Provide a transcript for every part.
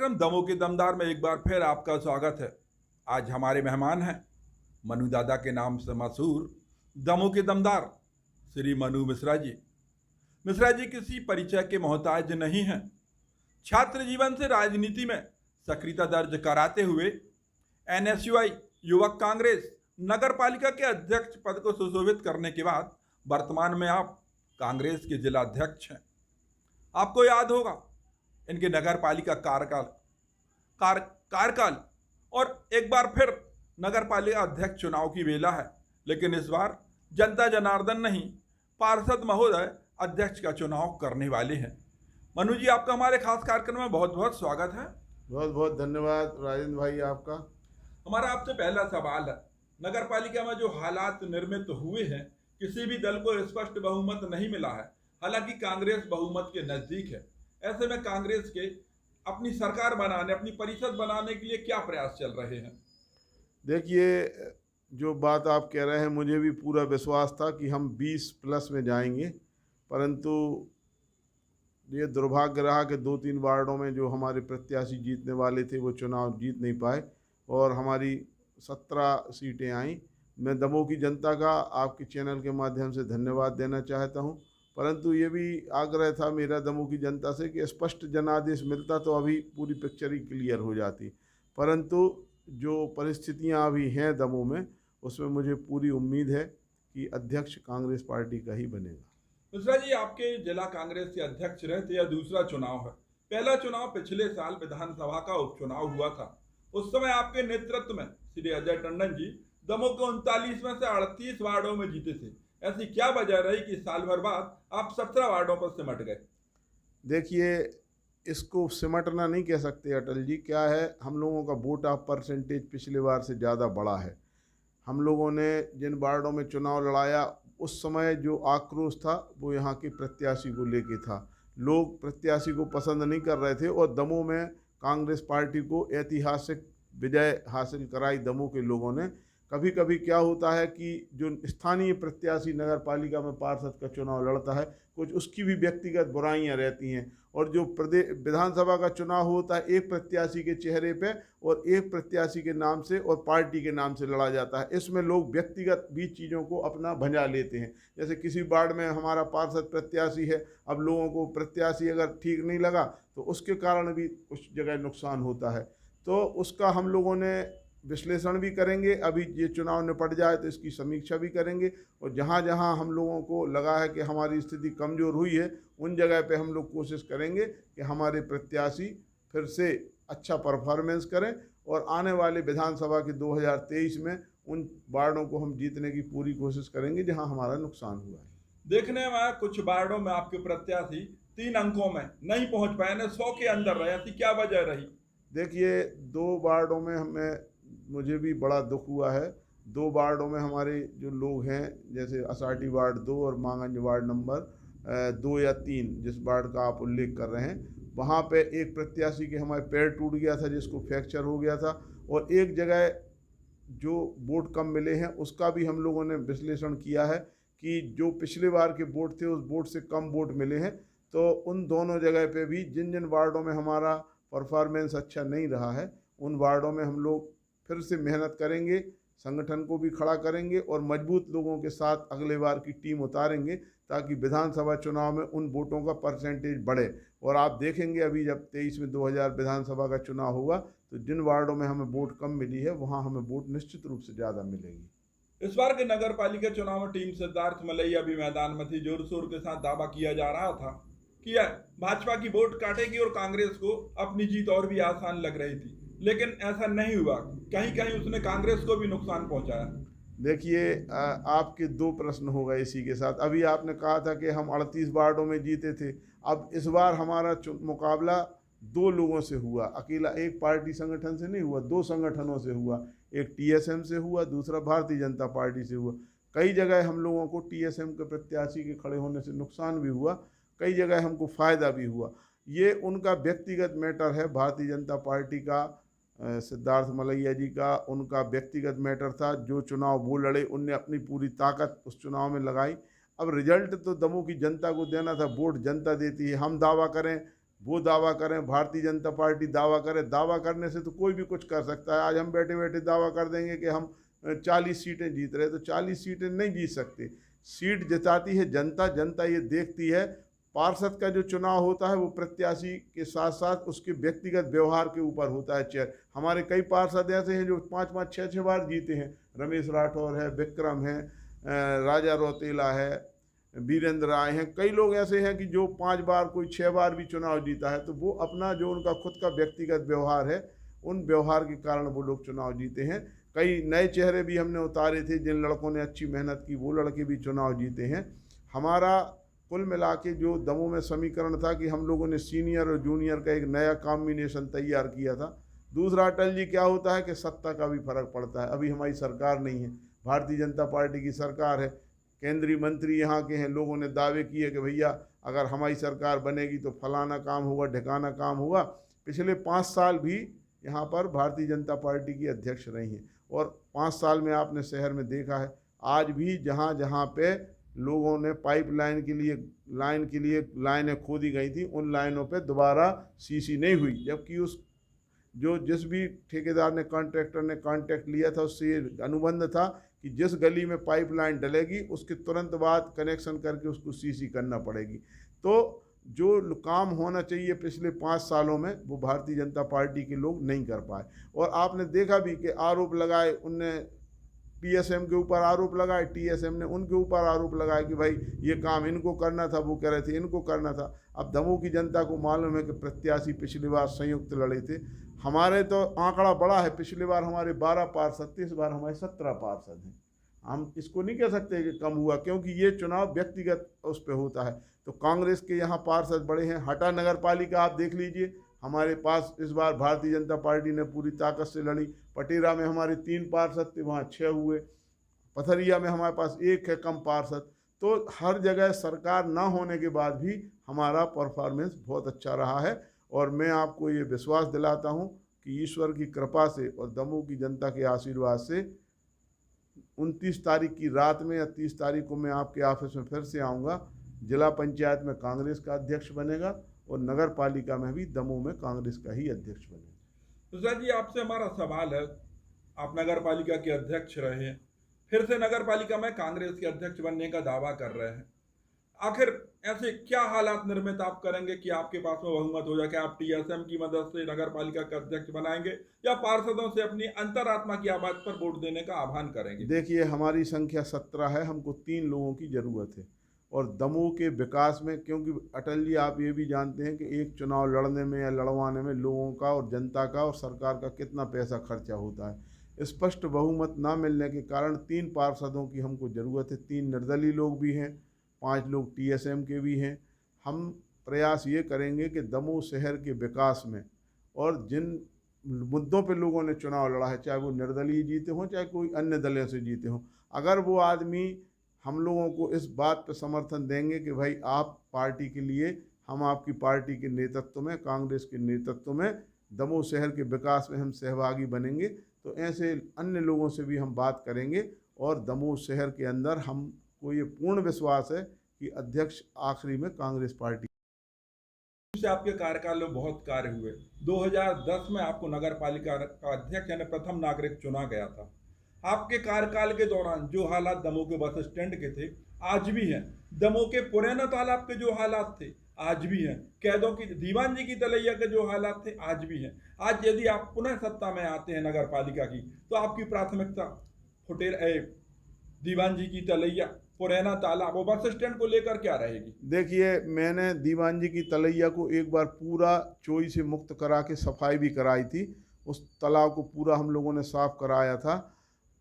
कार्यक्रम दमों के दमदार में एक बार फिर आपका स्वागत है। आज हमारे मेहमान हैं मनु दादा के नाम से मशहूर दमों के दमदार श्री मनु मिश्रा जी। मिश्रा जी किसी परिचय के मोहताज नहीं हैं। छात्र जीवन से राजनीति में सक्रियता दर्ज कराते हुए एनएसयूआई युवक कांग्रेस नगर पालिका के अध्यक्ष पद को सुशोभित करने के बाद वर्तमान में आप कांग्रेस के जिला अध्यक्ष हैं। आपको याद होगा इनके नगर पालिका कार्यकाल और एक बार फिर नगर पालिका अध्यक्ष चुनाव की बेला है, लेकिन इस बार जनता जनार्दन नहीं पार्षद महोदय अध्यक्ष का चुनाव करने वाले हैं। मनु जी, आपका हमारे खास कार्यक्रम में बहुत बहुत स्वागत है। बहुत बहुत धन्यवाद राजेंद्र भाई आपका। हमारा आपसे पहला सवाल है, नगर पालिका में जो हालात निर्मित हुए हैं, किसी भी दल को स्पष्ट बहुमत नहीं मिला है, हालांकि कांग्रेस बहुमत के नजदीक है। ऐसे में कांग्रेस के अपनी सरकार बनाने, अपनी परिषद बनाने के लिए क्या प्रयास चल रहे हैं? देखिए, जो बात आप कह रहे हैं मुझे भी पूरा विश्वास था कि हम 20+ में जाएंगे, परंतु ये दुर्भाग्य रहा कि 2-3 वार्डों में जो हमारे प्रत्याशी जीतने वाले थे वो चुनाव जीत नहीं पाए और हमारी 17 सीटें आईं। मैं दमोह की जनता का आपके चैनल के माध्यम से धन्यवाद देना चाहता हूं, परंतु ये भी आग्रह था मेरा दमोह की जनता से कि स्पष्ट जनादेश मिलता तो अभी पूरी पिक्चर ही क्लियर हो जाती, परंतु जो परिस्थितियां अभी हैं दमोह में, उसमें मुझे पूरी उम्मीद है कि अध्यक्ष कांग्रेस पार्टी का ही बनेगा। मिश्रा जी, आपके जिला कांग्रेस के अध्यक्ष रहते यह दूसरा चुनाव है। पहला चुनाव पिछले साल विधानसभा का उपचुनाव हुआ था। उस समय आपके नेतृत्व में श्री अजय टंडन जी दमोह के 39 में से 38 वार्डों में जीते थे। ऐसी क्या वजह रही कि साल भर बाद आप 17 वार्डों पर सिमट गए? देखिए, इसको सिमटना नहीं कह सकते अटल जी। क्या है, हम लोगों का वोट ऑफ परसेंटेज पिछले बार से ज़्यादा बड़ा है। हम लोगों ने जिन वार्डों में चुनाव लड़ाया उस समय जो आक्रोश था वो यहाँ के प्रत्याशी को लेके था। लोग प्रत्याशी को पसंद नहीं कर रहे थे और दमोह में कांग्रेस पार्टी को ऐतिहासिक विजय हासिल कराई दमोह के लोगों ने। कभी कभी क्या होता है कि जो स्थानीय प्रत्याशी नगर पालिका में पार्षद का चुनाव लड़ता है, कुछ उसकी भी व्यक्तिगत बुराइयां रहती हैं, और जो प्रदेश विधानसभा का चुनाव होता है एक प्रत्याशी के चेहरे पे और एक प्रत्याशी के नाम से और पार्टी के नाम से लड़ा जाता है। इसमें लोग व्यक्तिगत भी चीज़ों को अपना भंजा लेते हैं। जैसे किसी वार्ड में हमारा पार्षद प्रत्याशी है, अब लोगों को प्रत्याशी अगर ठीक नहीं लगा तो उसके कारण भी उस जगह नुकसान होता है। तो उसका हम लोगों ने विश्लेषण भी करेंगे। अभी ये चुनाव निपट जाए तो इसकी समीक्षा भी करेंगे, और जहाँ जहाँ हम लोगों को लगा है कि हमारी स्थिति कमज़ोर हुई है उन जगह पे हम लोग कोशिश करेंगे कि हमारे प्रत्याशी फिर से अच्छा परफॉर्मेंस करें और आने वाले विधानसभा के 2023 में उन वार्डों को हम जीतने की पूरी कोशिश करेंगे जहाँ हमारा नुकसान हुआ है। देखने में कुछ वार्डों में आपके प्रत्याशी 3 अंकों में नहीं पहुंच पाए, 100 के अंदर रहे। ऐसी क्या वजह रही? देखिए, 2 वार्डों में मुझे भी बड़ा दुख हुआ है। 2 वार्डों में हमारे जो लोग हैं, जैसे असाटी वार्ड 2 और मांगंज वार्ड नंबर 2 या 3, जिस वार्ड का आप उल्लेख कर रहे हैं, वहाँ पे एक प्रत्याशी के हमारे पैर टूट गया था जिसको फ्रैक्चर हो गया था, और एक जगह जो वोट कम मिले हैं उसका भी हम लोगों ने विश्लेषण किया है कि जो पिछले बार के वोट थे उस वोट से कम वोट मिले हैं। तो उन दोनों जगह पे भी जिन जिन वार्डों में हमारा परफॉर्मेंस अच्छा नहीं रहा है उन वार्डों में हम लोग फिर से मेहनत करेंगे, संगठन को भी खड़ा करेंगे और मजबूत लोगों के साथ अगले बार की टीम उतारेंगे ताकि विधानसभा चुनाव में उन वोटों का परसेंटेज बढ़े। और आप देखेंगे अभी जब 23 में 2000 विधानसभा का चुनाव होगा तो जिन वार्डों में हमें वोट कम मिली है वहाँ हमें वोट निश्चित रूप से ज़्यादा मिलेगी। इस बार के नगर पालिका चुनाव में टीम सिद्धार्थ मलैया भी मैदान में थी। जोर शोर के साथ दावा किया जा रहा था कि भाजपा की वोट काटेगी और कांग्रेस को अपनी जीत और भी आसान लग रही थी, लेकिन ऐसा नहीं हुआ। कहीं कहीं उसने कांग्रेस को भी नुकसान पहुंचाया। देखिए, आपके 2 प्रश्न हो गए इसी के साथ। अभी आपने कहा था कि हम 38 वार्डों में जीते थे। अब इस बार हमारा मुकाबला 2 लोगों से हुआ, अकेला एक पार्टी संगठन से नहीं हुआ, 2 संगठनों से हुआ। एक टीएसएम से हुआ, दूसरा भारतीय जनता पार्टी से हुआ। कई जगह हम लोगों को टीएसएम के प्रत्याशी के खड़े होने से नुकसान भी हुआ, कई जगह हमको फ़ायदा भी हुआ। ये उनका व्यक्तिगत मैटर है। भारतीय जनता पार्टी का सिद्धार्थ मलैया जी का उनका व्यक्तिगत मैटर था। जो चुनाव वो लड़े उनने अपनी पूरी ताकत उस चुनाव में लगाई। अब रिजल्ट तो दमोह की जनता को देना था, वोट जनता देती है। हम दावा करें वो दावा करें, भारतीय जनता पार्टी दावा करे। दावा करने से तो कोई भी कुछ कर सकता है। आज हम बैठे बैठे दावा कर देंगे कि हम 40 सीटें जीत रहे, तो 40 सीटें नहीं जीत सकते। सीट जिताती है जनता। जनता ये देखती है, पार्षद का जो चुनाव होता है वो प्रत्याशी के साथ साथ उसके व्यक्तिगत व्यवहार के ऊपर होता है। चेयर हमारे कई पार्षद ऐसे हैं जो 5-5, 6-6 बार जीते हैं। रमेश राठौर है, विक्रम है, राजा रौतेला है, वीरेंद्र राय हैं। कई लोग ऐसे हैं कि जो 5 बार, कोई 6 बार भी चुनाव जीता है। तो वो अपना जो उनका खुद का व्यक्तिगत व्यवहार है, उन व्यवहार के कारण वो लोग चुनाव जीते हैं। कई नए चेहरे भी हमने उतारे थे, जिन लड़कों ने अच्छी मेहनत की वो लड़के भी चुनाव जीते हैं। हमारा कुल मिला के जो दमोह में समीकरण था कि हम लोगों ने सीनियर और जूनियर का एक नया कॉम्बिनेशन तैयार किया था। दूसरा, अटल जी, क्या होता है कि सत्ता का भी फर्क पड़ता है। अभी हमारी सरकार नहीं है, भारतीय जनता पार्टी की सरकार है। केंद्रीय मंत्री यहाँ के हैं। लोगों ने दावे किए कि भैया अगर हमारी सरकार बनेगी तो फलाना काम होगा, ढिकाना काम होगा। पिछले 5 साल भी यहाँ पर भारतीय जनता पार्टी की अध्यक्ष रही हैं, और 5 साल में आपने शहर में देखा है, आज भी जहाँ जहाँ पे लोगों ने पाइपलाइन के लिए लाइनें खोदी गई थी, उन लाइनों पे दोबारा सीसी नहीं हुई। जबकि उस जिस भी ठेकेदार ने, कॉन्ट्रैक्टर ने कॉन्ट्रैक्ट लिया था, उससे ये अनुबंध था कि जिस गली में पाइपलाइन डलेगी उसके तुरंत बाद कनेक्शन करके उसको सीसी करना पड़ेगी। तो जो काम होना चाहिए पिछले 5 सालों में, वो भारतीय जनता पार्टी के लोग नहीं कर पाए। और आपने देखा भी कि आरोप लगाए, उनने टीएसएम के ऊपर आरोप लगाए, टीएसएम ने उनके ऊपर आरोप लगाए कि भाई ये काम इनको करना था, वो कह रहे थे इनको करना था। अब दमोह की जनता को मालूम है कि प्रत्याशी पिछली बार संयुक्त लड़े थे। हमारे तो आंकड़ा बड़ा है, पिछली बार हमारे 12 पार्षद थे, इस बार हमारे 17 पार्षद हैं। हम इसको नहीं कह सकते कि कम हुआ, क्योंकि ये चुनाव व्यक्तिगत उस पर होता है। तो कांग्रेस के यहाँ पार्षद बड़े हैं। हटा नगर पालिका आप देख लीजिए, हमारे पास इस बार भारतीय जनता पार्टी ने पूरी ताकत से लड़ी। पटेरा में हमारे 3 पार्षद थे, वहाँ 6 हुए। पथरिया में हमारे पास 1 है कम पार्षद। तो हर जगह सरकार ना होने के बाद भी हमारा परफॉर्मेंस बहुत अच्छा रहा है। और मैं आपको ये विश्वास दिलाता हूँ कि ईश्वर की कृपा से और दमोह की जनता के आशीर्वाद से 29 तारीख की रात में या 30 तारीख को मैं आपके ऑफिस में फिर से आऊँगा। जिला पंचायत में कांग्रेस का अध्यक्ष बनेगा और नगर पालिका में भी दमोह में कांग्रेस का ही अध्यक्ष बनेगा। तो सर जी, आपसे हमारा सवाल है, आप नगर पालिका के अध्यक्ष रहे, फिर से नगर पालिका में कांग्रेस के अध्यक्ष बनने का दावा कर रहे हैं। आखिर ऐसे क्या हालात निर्मित आप करेंगे कि आपके पास में बहुमत हो जाए? क्या आप टीएसएम की मदद से नगर पालिका के अध्यक्ष बनाएंगे या पार्षदों से अपनी अंतरात्मा की आवाज पर वोट देने का आह्वान करेंगे? देखिए, हमारी संख्या 17 है, हमको 3 लोगों की ज़रूरत है। और दमोह के विकास में, क्योंकि अटल जी आप ये भी जानते हैं कि एक चुनाव लड़ने में या लड़वाने में लोगों का और जनता का और सरकार का कितना पैसा खर्चा होता है। स्पष्ट बहुमत ना मिलने के कारण 3 पार्षदों की हमको ज़रूरत है। 3 निर्दलीय लोग भी हैं, 5 लोग टीएसएम के भी हैं। हम प्रयास ये करेंगे कि दमोह शहर के विकास में और जिन मुद्दों पे लोगों ने चुनाव लड़ा है, चाहे वो निर्दलीय जीते हों चाहे कोई अन्य दलों से जीते हों, अगर वो आदमी हम लोगों को इस बात पर समर्थन देंगे कि भाई आप पार्टी के लिए, हम आपकी पार्टी के नेतृत्व में, कांग्रेस के नेतृत्व में दमोह शहर के विकास में हम सहभागी बनेंगे, तो ऐसे अन्य लोगों से भी हम बात करेंगे। और दमोह शहर के अंदर हमको ये पूर्ण विश्वास है कि अध्यक्ष आखिरी में कांग्रेस पार्टी से आपके कार्यकाल में बहुत कार्य हुए। 2010 में आपको नगर पालिका का अध्यक्ष यानी प्रथम नागरिक चुना गया था। आपके कार्यकाल के दौरान जो हालात दमोह के बस स्टैंड के थे आज भी हैं। दमोह के पुराना तालाब के जो हालात थे आज भी हैं। कैदों की, दीवान जी की तलैया के जो हालात थे आज भी हैं। आज यदि आप पुनः सत्ता में आते हैं नगर पालिका की, तो आपकी प्राथमिकता दीवान जी की तलैया, पुराना तालाब, वो बस स्टैंड को लेकर क्या रहेगी? देखिए, मैंने दीवान जी की तलैया को एक बार पूरा चोई से मुक्त करा के सफाई भी कराई थी। उस तालाब को पूरा हम लोगों ने साफ कराया था।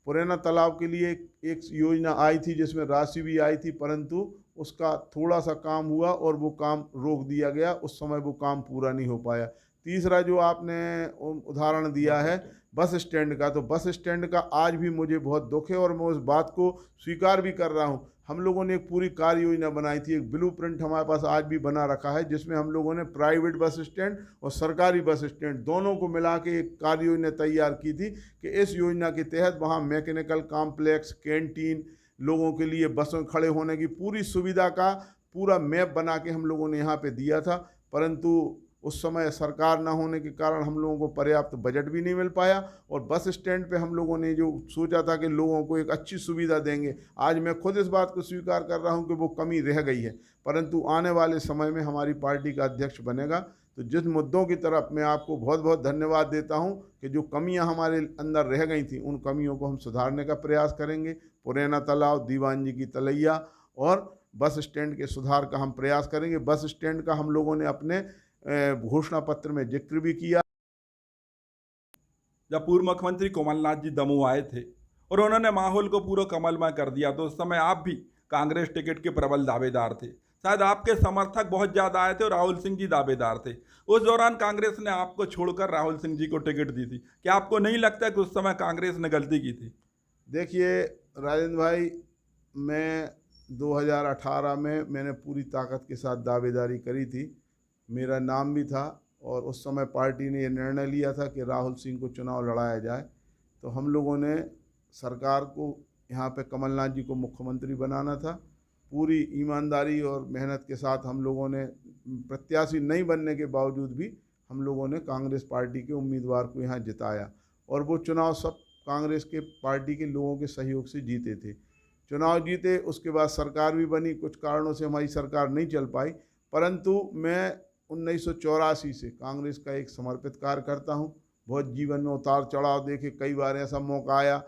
पुराना तालाब के लिए एक योजना आई थी जिसमें राशि भी आई थी, परंतु उसका थोड़ा सा काम हुआ और वो काम रोक दिया गया। उस समय वो काम पूरा नहीं हो पाया। तीसरा जो आपने उदाहरण दिया है बस स्टैंड का, तो बस स्टैंड का आज भी मुझे बहुत दुख है और मैं उस बात को स्वीकार भी कर रहा हूँ। हम लोगों ने एक पूरी कार्य योजना बनाई थी, एक ब्लूप्रिंट हमारे पास आज भी बना रखा है, जिसमें हम लोगों ने प्राइवेट बस स्टैंड और सरकारी बस स्टैंड दोनों को मिला के एक कार्य योजना तैयार की थी कि इस योजना के तहत वहाँ मैकेनिकल कॉम्प्लेक्स, कैंटीन, लोगों के लिए बसों खड़े होने की पूरी सुविधा का पूरा मैप बना के हम लोगों ने यहाँ पे दिया था। परंतु उस समय सरकार ना होने के कारण हम लोगों को पर्याप्त बजट भी नहीं मिल पाया, और बस स्टैंड पे हम लोगों ने जो सोचा था कि लोगों को एक अच्छी सुविधा देंगे, आज मैं खुद इस बात को स्वीकार कर रहा हूं कि वो कमी रह गई है। परंतु आने वाले समय में हमारी पार्टी का अध्यक्ष बनेगा तो जिस मुद्दों की तरफ मैं आपको बहुत बहुत धन्यवाद देता हूं कि जो कमियां हमारे अंदर रह गई थी, उन कमियों को हम सुधारने का प्रयास करेंगे। पुरैना तालाब, दीवान जी की तलैया और बस स्टैंड के सुधार का हम प्रयास करेंगे। बस स्टैंड का हम लोगों ने अपने घोषणा पत्र में जिक्र भी किया। जब पूर्व मुख्यमंत्री कमलनाथ जी दमोह आए थे और उन्होंने माहौल को पूरा कमलमय कर दिया, तो उस समय आप भी कांग्रेस टिकट के प्रबल दावेदार थे। शायद आपके समर्थक बहुत ज़्यादा आए थे और राहुल सिंह जी दावेदार थे। उस दौरान कांग्रेस ने आपको छोड़कर राहुल सिंह जी को टिकट दी थी। क्या आपको नहीं लगता कि उस समय कांग्रेस ने गलती की थी? देखिए राजेंद्र भाई, मैं 2018 में मैंने पूरी ताकत के साथ दावेदारी करी थी, मेरा नाम भी था, और उस समय पार्टी ने यह निर्णय लिया था कि राहुल सिंह को चुनाव लड़ाया जाए। तो हम लोगों ने सरकार को यहाँ पे कमलनाथ जी को मुख्यमंत्री बनाना था। पूरी ईमानदारी और मेहनत के साथ हम लोगों ने, प्रत्याशी नहीं बनने के बावजूद भी हम लोगों ने कांग्रेस पार्टी के उम्मीदवार को यहाँ जिताया, और वो चुनाव सब कांग्रेस के पार्टी के लोगों के सहयोग से जीते थे। चुनाव जीते, उसके बाद सरकार भी बनी। कुछ कारणों से हमारी सरकार नहीं चल पाई, परंतु मैं 1984 से कांग्रेस का एक समर्पित कार्यकर्ता हूँ। बहुत जीवन में उतार चढ़ाव देखे, कई बार ऐसा मौका आया,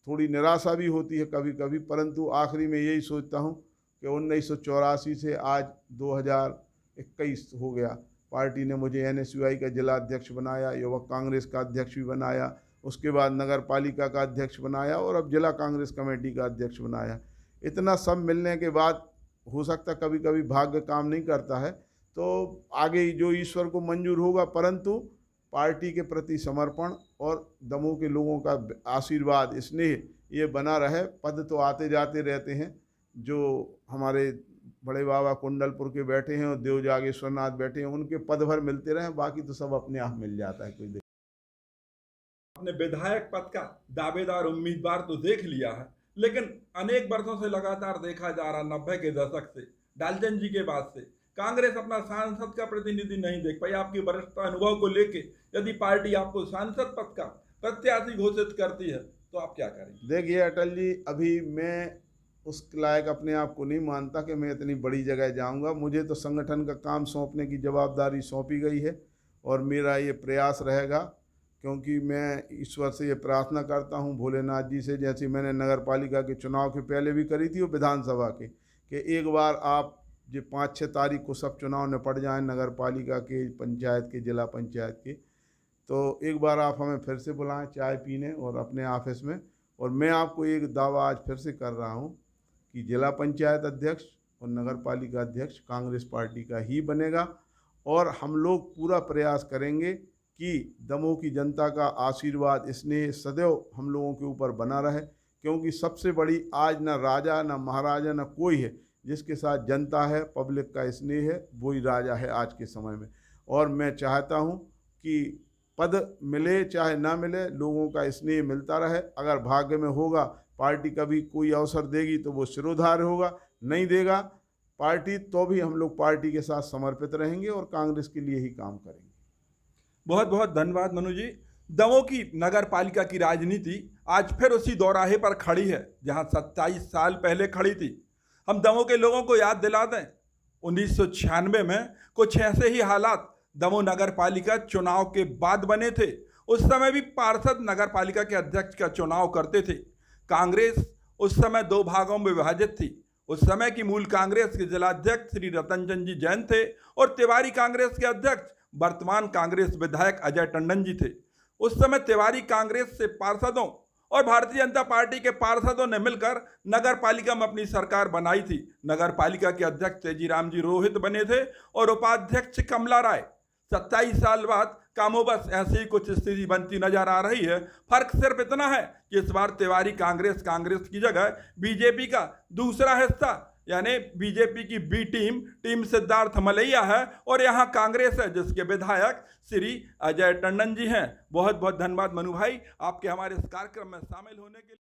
थोड़ी निराशा भी होती है कभी कभी, परंतु आखिरी में यही सोचता हूँ कि 1984 से आज 2021 हो गया, पार्टी ने मुझे NSUI का जिला अध्यक्ष बनाया, युवक कांग्रेस का अध्यक्ष भी बनाया, उसके बाद नगर पालिका का अध्यक्ष बनाया, और अब जिला कांग्रेस कमेटी का अध्यक्ष बनाया। इतना सब मिलने के बाद हो सकता कभी कभी भाग्य काम नहीं करता है, तो आगे जो ईश्वर को मंजूर होगा, परंतु पार्टी के प्रति समर्पण और दमोह के लोगों का आशीर्वाद, स्नेह ये बना रहे। पद तो आते जाते रहते हैं, जो हमारे बड़े बाबा कुंडलपुर के बैठे हैं और देव जागेश्वरनाथ बैठे हैं, उनके पद भर मिलते रहे, बाकी तो सब अपने आप मिल जाता है। कोई अपने विधायक पद का दावेदार उम्मीदवार तो देख लिया है, लेकिन अनेक वर्षों से लगातार देखा जा रहा, 90 के दशक से, डाल्टन जी के बाद से कांग्रेस अपना सांसद का प्रतिनिधि नहीं देख पाई। आपकी वरिष्ठ अनुभव को लेके यदि पार्टी आपको सांसद पद का प्रत्याशी घोषित करती है तो आप क्या करेंगे? देखिए अटल जी, अभी मैं उस लायक अपने आप को नहीं मानता कि मैं इतनी बड़ी जगह जाऊंगा। मुझे तो संगठन का काम सौंपने की जवाबदारी सौंपी गई है, और मेरा ये प्रयास रहेगा, क्योंकि मैं ईश्वर से ये प्रार्थना करता हूँ, भोलेनाथ जी से, जैसे मैंने नगर पालिका के चुनाव के पहले भी करी थी और विधानसभा के, कि एक बार आप जो 5-6 तारीख को सब चुनाव निपट जाएं, नगर पालिका के, पंचायत के, जिला पंचायत के, तो एक बार आप हमें फिर से बुलाएं चाय पीने और अपने ऑफिस में। और मैं आपको एक दावा आज फिर से कर रहा हूं कि जिला पंचायत अध्यक्ष और नगर पालिका अध्यक्ष कांग्रेस पार्टी का ही बनेगा, और हम लोग पूरा प्रयास करेंगे कि दमोह की जनता का आशीर्वाद, स्नेह सदैव हम लोगों के ऊपर बना रहे, क्योंकि सबसे बड़ी आज ना राजा, ना महाराजा, ना कोई है, जिसके साथ जनता है, पब्लिक का स्नेह है, वही राजा है आज के समय में। और मैं चाहता हूं कि पद मिले चाहे ना मिले, लोगों का स्नेह मिलता रहे। अगर भाग्य में होगा, पार्टी कभी कोई अवसर देगी तो वो सिरोधार्य होगा, नहीं देगा पार्टी तो भी हम लोग पार्टी के साथ समर्पित रहेंगे और कांग्रेस के लिए ही काम करेंगे। बहुत बहुत धन्यवाद मनु जी। दमोह की नगर पालिका की राजनीति आज फिर उसी दौराहे पर खड़ी है जहां 27 साल पहले खड़ी थी। हम दमोह के लोगों को याद दिला दें, 1996 में कुछ ऐसे ही हालात दमोह नगर पालिका चुनाव के बाद बने थे। उस समय भी पार्षद नगर पालिका के अध्यक्ष का चुनाव करते थे। कांग्रेस उस समय 2 भागों में विभाजित थी। उस समय की मूल कांग्रेस के जिलाध्यक्ष श्री रतन चंद जी जैन थे और तिवारी कांग्रेस के अध्यक्ष वर्तमान कांग्रेस विधायक अजय टंडन जी थे। उस समय तिवारी कांग्रेस से पार्षदों और भारतीय जनता पार्टी के पार्षदों ने मिलकर नगर पालिका में अपनी सरकार बनाई थी। नगर पालिका के अध्यक्ष तेजीराम जी रोहित बने थे और उपाध्यक्ष कमला राय। 27 साल बाद कामोबस ऐसी कुछ स्थिति बनती नजर आ रही है। फर्क सिर्फ इतना है कि इस बार तिवारी कांग्रेस की जगह बीजेपी का दूसरा हिस्सा यानी बीजेपी की बी टीम सिद्धार्थ मलैया है और यहाँ कांग्रेस है जिसके विधायक श्री अजय टंडन जी हैं। बहुत बहुत धन्यवाद मनु भाई आपके हमारे इस कार्यक्रम में शामिल होने के लिए।